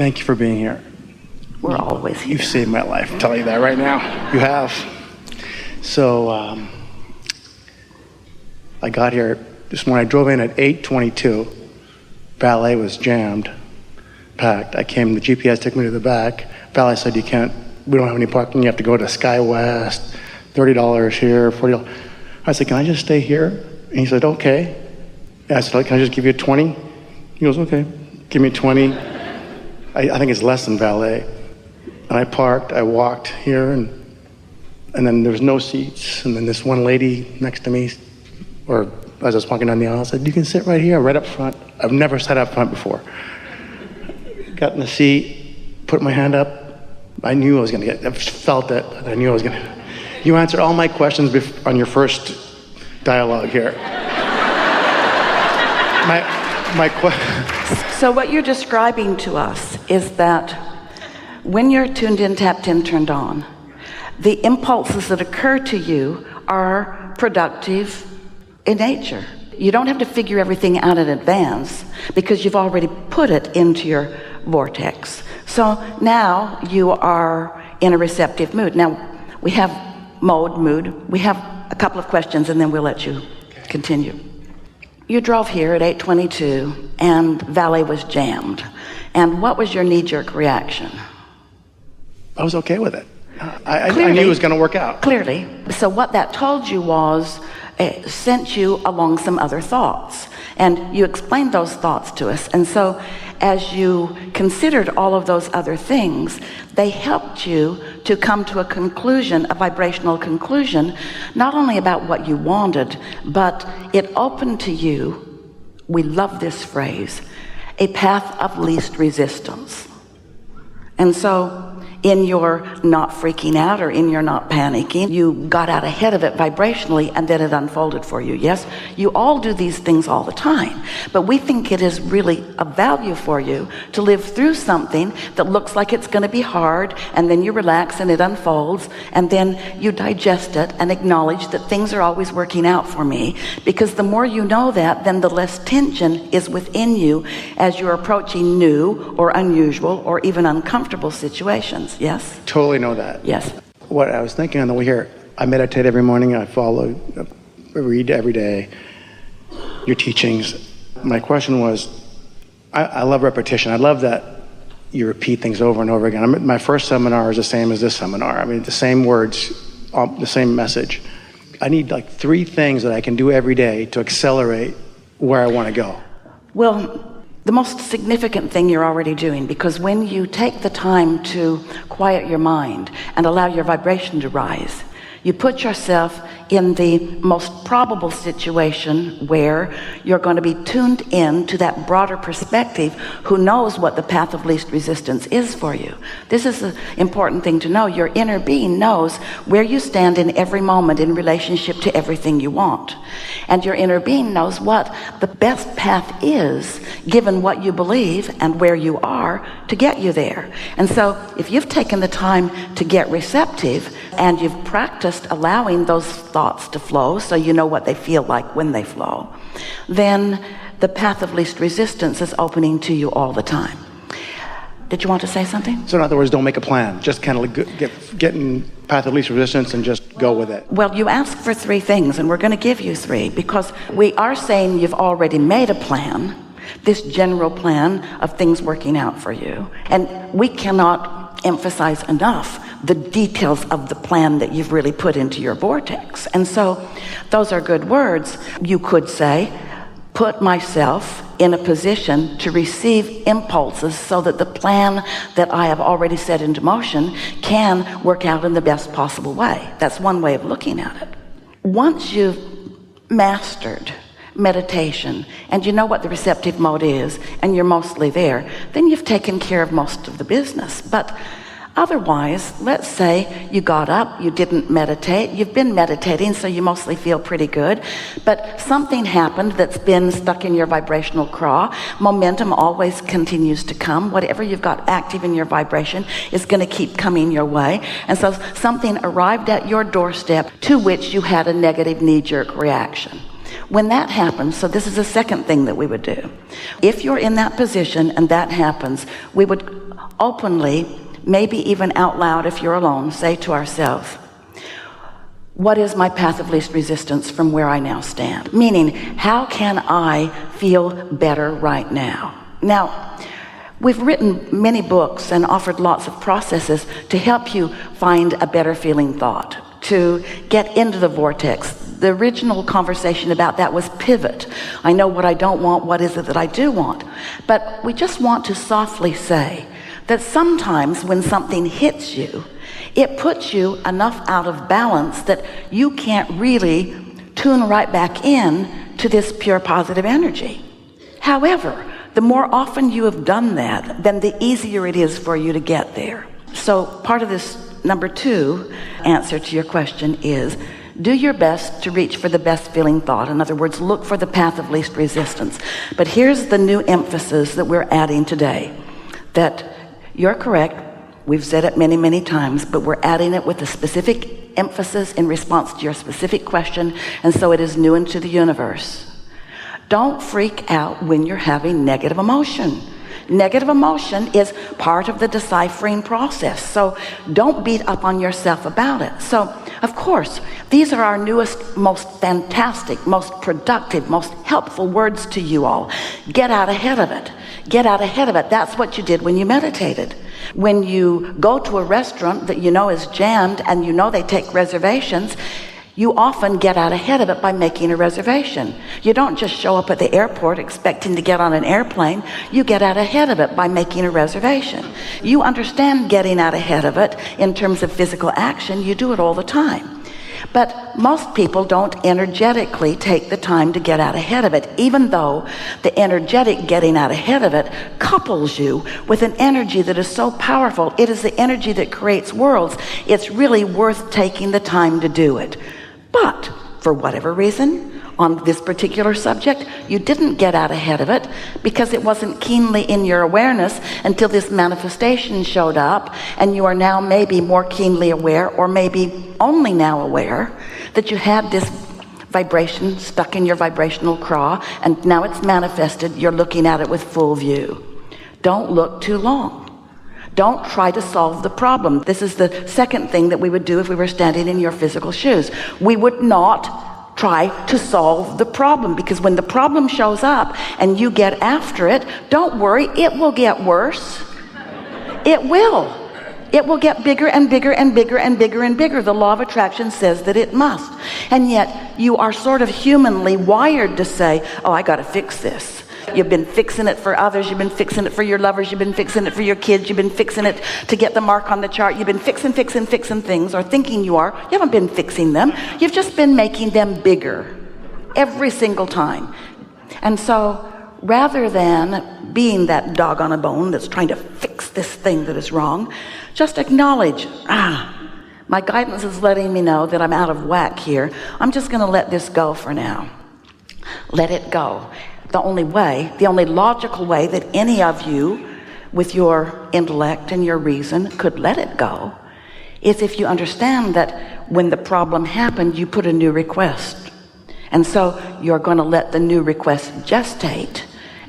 Thank you for being here. We're always here. You've saved my life. I'll tell you that right now. You have. So I got here this morning. I drove in at 8:22. Valet was jammed, packed. I came, the GPS took me to the back. Valet said, we don't have any parking. You have to go to SkyWest, $30 here, $40. I said, can I just stay here? And he said, okay. And I said, can I just give you 20? He goes, okay, give me 20. I think it's less than valet. And I parked, I walked here, and then there was no seats. And then this one lady next to me, or as I was walking down the aisle, said, you can sit right here, right up front. I've never sat up front before. Got in the seat, put my hand up. I knew I was going to get, I felt it. I knew I was going to. You answered all my questions on your first dialogue here. So what you're describing to us is that when you're tuned in, tapped in, turned on, the impulses that occur to you are productive in nature. You don't have to figure everything out in advance because you've already put it into your vortex. So now you are in a receptive mood. Now we have mood. We have a couple of questions and then we'll let you continue. You drove here at 8:22 and valet was jammed. And what was your knee-jerk reaction? I was okay with it. I knew it was going to work out. Clearly. So what that told you was, it sent you along some other thoughts. And you explained those thoughts to us. And so as you considered all of those other things, they helped you to come to a conclusion, a vibrational conclusion, not only about what you wanted, but it opened to you, we love this phrase, a path of least resistance. And so in your not freaking out or in your not panicking, you got out ahead of it vibrationally and then it unfolded for you. Yes, you all do these things all the time, but we think it is really a value for you to live through something that looks like it's going to be hard, and then you relax and it unfolds, and then you digest it and acknowledge that things are always working out for me, because the more you know that, then the less tension is within you as you're approaching new or unusual or even uncomfortable situations. Yes? Totally know that. Yes. What I was thinking on the way here, I meditate every morning, I read every day your teachings. My question was, I love repetition. I love that you repeat things over and over again. My first seminar is the same as this seminar. I mean, the same words, the same message. I need like 3 things that I can do every day to accelerate where I want to go. Well, the most significant thing you're already doing, because when you take the time to quiet your mind and allow your vibration to rise, you put yourself in the most probable situation where you're going to be tuned in to that broader perspective who knows what the path of least resistance is for you. This is an important thing to know. Your inner being knows where you stand in every moment in relationship to everything you want. And your inner being knows what the best path is given what you believe and where you are to get you there. And so if you've taken the time to get receptive and you've practiced allowing those thoughts to flow so you know what they feel like when they flow, then the path of least resistance is opening to you all the time. Did you want to say something? So in other words, don't make a plan. Just kind of get in path of least resistance and just go with it. Well, you asked for 3 things, and we're going to give you 3 because we are saying you've already made a plan, this general plan of things working out for you. And we cannot emphasize enough the details of the plan that you've really put into your vortex. And so those are good words. You could say, put myself in a position to receive impulses so that the plan that I have already set into motion can work out in the best possible way. That's one way of looking at it. Once you've mastered meditation and you know what the receptive mode is and you're mostly there, then you've taken care of most of the business. But otherwise, let's say you got up, you didn't meditate, you've been meditating, so you mostly feel pretty good, but something happened that's been stuck in your vibrational craw. Momentum always continues to come. Whatever you've got active in your vibration is going to keep coming your way. And so something arrived at your doorstep to which you had a negative knee-jerk reaction. When that happens, so this is the second thing that we would do. If you're in that position and that happens, we would openly, maybe even out loud if you're alone, say to ourselves, what is my path of least resistance from where I now stand? Meaning, how can I feel better right now? Now, we've written many books and offered lots of processes to help you find a better feeling thought, to get into the vortex. The original conversation about that was pivot. I know what I don't want, what is it that I do want? But we just want to softly say that sometimes when something hits you, it puts you enough out of balance that you can't really tune right back in to this pure positive energy. However, the more often you have done that, then the easier it is for you to get there. So part of this number 2 answer to your question is, do your best to reach for the best feeling thought. In other words, look for the path of least resistance. But here's the new emphasis that we're adding today, that you're correct. We've said it many, many times, but we're adding it with a specific emphasis in response to your specific question, and so it is new into the universe. Don't freak out when you're having negative emotion. Negative emotion is part of the deciphering process, so don't beat up on yourself about it. So, of course, these are our newest, most fantastic, most productive, most helpful words to you all. Get out ahead of it. Get out ahead of it. That's what you did when you meditated. When you go to a restaurant that you know is jammed and you know they take reservations, you often get out ahead of it by making a reservation. You don't just show up at the airport expecting to get on an airplane. You get out ahead of it by making a reservation. You understand getting out ahead of it in terms of physical action. You do it all the time. But most people don't energetically take the time to get out ahead of it, even though the energetic getting out ahead of it couples you with an energy that is so powerful. It is the energy that creates worlds. It's really worth taking the time to do it. But for whatever reason, on this particular subject, you didn't get out ahead of it because it wasn't keenly in your awareness until this manifestation showed up, and you are now maybe more keenly aware, or maybe only now aware, that you had this vibration stuck in your vibrational craw, and now it's manifested. You're looking at it with full view. Don't look too long. Don't try to solve the problem. This is the second thing that we would do if we were standing in your physical shoes. We would not try to solve the problem, because when the problem shows up and you get after it, don't worry, it will get worse. It will. It will get bigger and bigger and bigger and bigger and bigger. The law of attraction says that it must. And yet you are sort of humanly wired to say, oh, I got to fix this. You've been fixing it for others. You've been fixing it for your lovers. You've been fixing it for your kids. You've been fixing it to get the mark on the chart. You've been fixing things, or thinking you are. You haven't been fixing them. You've just been making them bigger every single time. And so rather than being that dog on a bone that's trying to fix this thing that is wrong, just acknowledge, my guidance is letting me know that I'm out of whack here. I'm just going to let this go for now. Let it go. The only logical way that any of you with your intellect and your reason could let it go is if you understand that when the problem happened, you put a new request. And so you're going to let the new request gestate.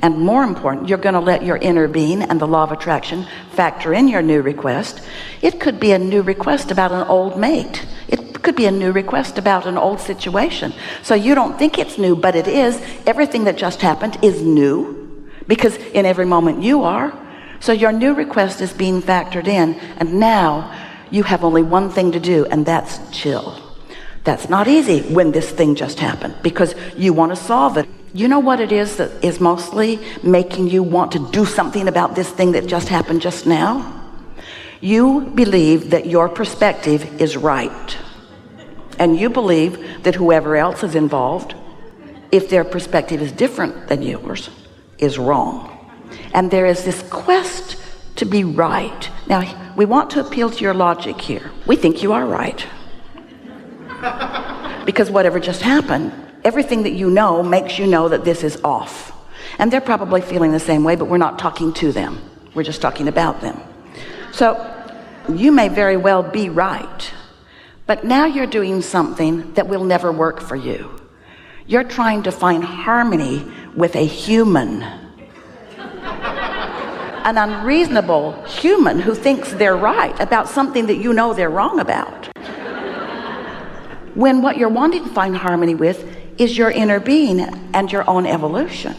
And more important, you're going to let your inner being and the law of attraction factor in your new request. It could be a new request about an old mate. It could be a new request about an old situation. So you don't think it's new, but it is. Everything that just happened is new, because in every moment you are. So your new request is being factored in, and now you have only one thing to do, and that's chill. That's not easy when this thing just happened, because you want to solve it. You know what it is that is mostly making you want to do something about this thing that just happened just now? You believe that your perspective is right. And you believe that whoever else is involved, if their perspective is different than yours, is wrong. And there is this quest to be right. Now, we want to appeal to your logic here. We think you are right. Because whatever just happened, everything that you know makes you know that this is off. And they're probably feeling the same way, but we're not talking to them. We're just talking about them. So you may very well be right, but now you're doing something that will never work for you. You're trying to find harmony with a human. an unreasonable human who thinks they're right about something that you know they're wrong about. When what you're wanting to find harmony with is your inner being and your own evolution.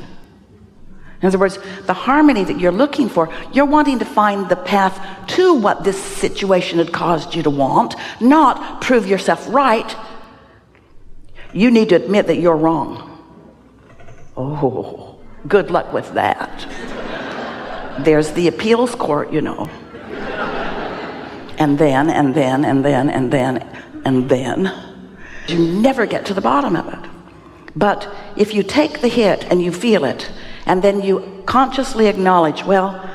In other words, the harmony that you're looking for, you're wanting to find the path to what this situation had caused you to want, not prove yourself right. You need to admit that you're wrong. Oh, good luck with that. There's the appeals court, you know. And then. You never get to the bottom of it. But if you take the hit and you feel it, and then you consciously acknowledge, well,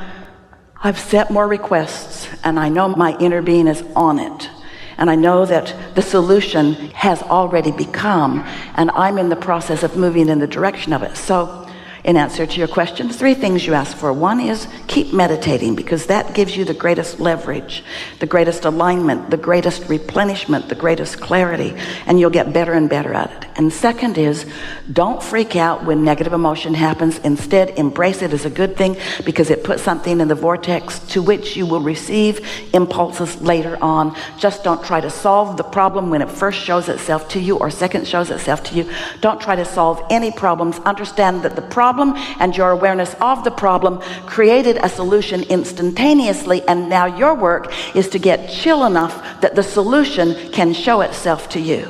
I've set more requests, and I know my inner being is on it. And I know that the solution has already become, and I'm in the process of moving in the direction of it. So, in answer to your question, 3 things you ask for. 1 is keep meditating, because that gives you the greatest leverage, the greatest alignment, the greatest replenishment, the greatest clarity, and you'll get better and better at it. And 2nd is don't freak out when negative emotion happens. Instead, embrace it as a good thing, because it puts something in the vortex to which you will receive impulses later on. Just don't try to solve the problem when it first shows itself to you or second shows itself to you. Don't try to solve any problems. Understand that the problem and your awareness of the problem created a solution instantaneously, and now your work is to get chill enough that the solution can show itself to you.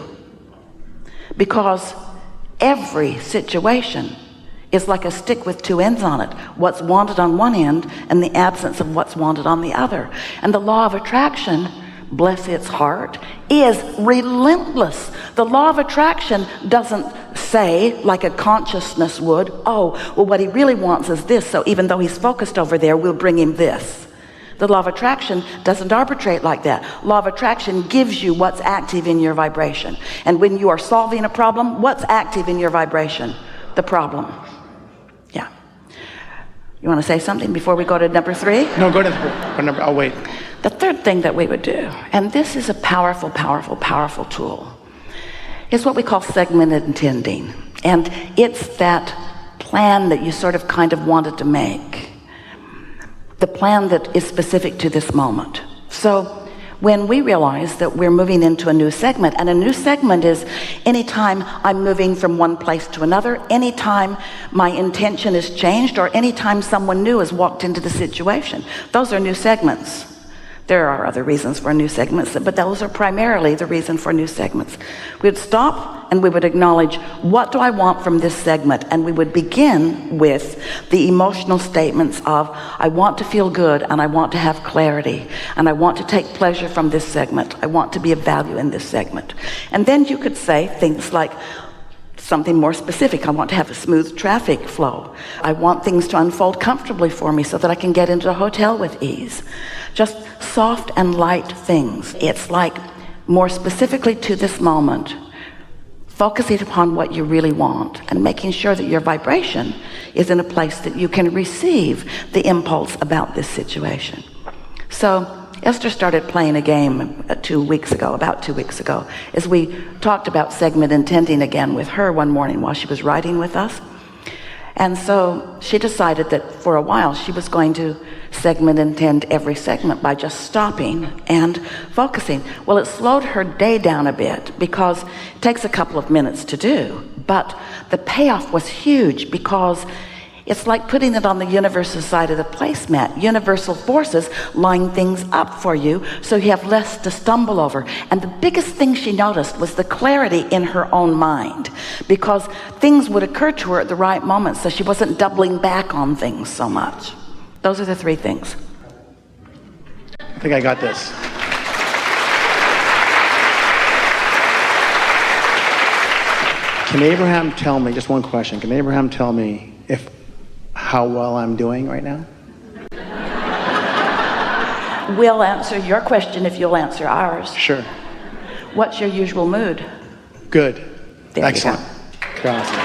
Because every situation is like a stick with 2 ends on it. What's wanted on one end and the absence of what's wanted on the other. And the law of attraction, bless its heart, is relentless. The law of attraction doesn't say, like a consciousness would, oh, well, what he really wants is this, so even though he's focused over there, we'll bring him this. The law of attraction doesn't arbitrate like that. Law of attraction gives you what's active in your vibration. And when you are solving a problem, what's active in your vibration? The problem. Yeah. You want to say something before we go to number 3? No, go to number. I'll wait. The 3rd thing that we would do, and this is a powerful, powerful, powerful tool, is what we call segmented intending. And it's that plan that you sort of kind of wanted to make. The plan that is specific to this moment. So when we realize that we're moving into a new segment, and a new segment is anytime I'm moving from one place to another, anytime my intention is changed, or anytime someone new has walked into the situation. Those are new segments. There are other reasons for new segments, but those are primarily the reason for new segments. We would stop and we would acknowledge, what do I want from this segment? And we would begin with the emotional statements of, I want to feel good, and I want to have clarity, and I want to take pleasure from this segment. I want to be of value in this segment. And then you could say things like, something more specific. I want to have a smooth traffic flow. I want things to unfold comfortably for me so that I can get into a hotel with ease. Just soft and light things. It's like more specifically to this moment, focusing upon what you really want and making sure that your vibration is in a place that you can receive the impulse about this situation. So Esther started playing a game about 2 weeks ago, as we talked about segment intending again with her one morning while she was riding with us. And so she decided that for a while she was going to segment intend every segment by just stopping and focusing. Well, it slowed her day down a bit because it takes a couple of minutes to do, but the payoff was huge, because it's like putting it on the universe's side of the placemat. Universal forces line things up for you so you have less to stumble over. And the biggest thing she noticed was the clarity in her own mind, because things would occur to her at the right moment, so she wasn't doubling back on things so much. Those are the 3 things. I think I got this. Can Abraham tell me, just one question, can Abraham tell me how well I'm doing right now? We'll answer your question if you'll answer ours. Sure. What's your usual mood? Good. There Excellent. You You're awesome.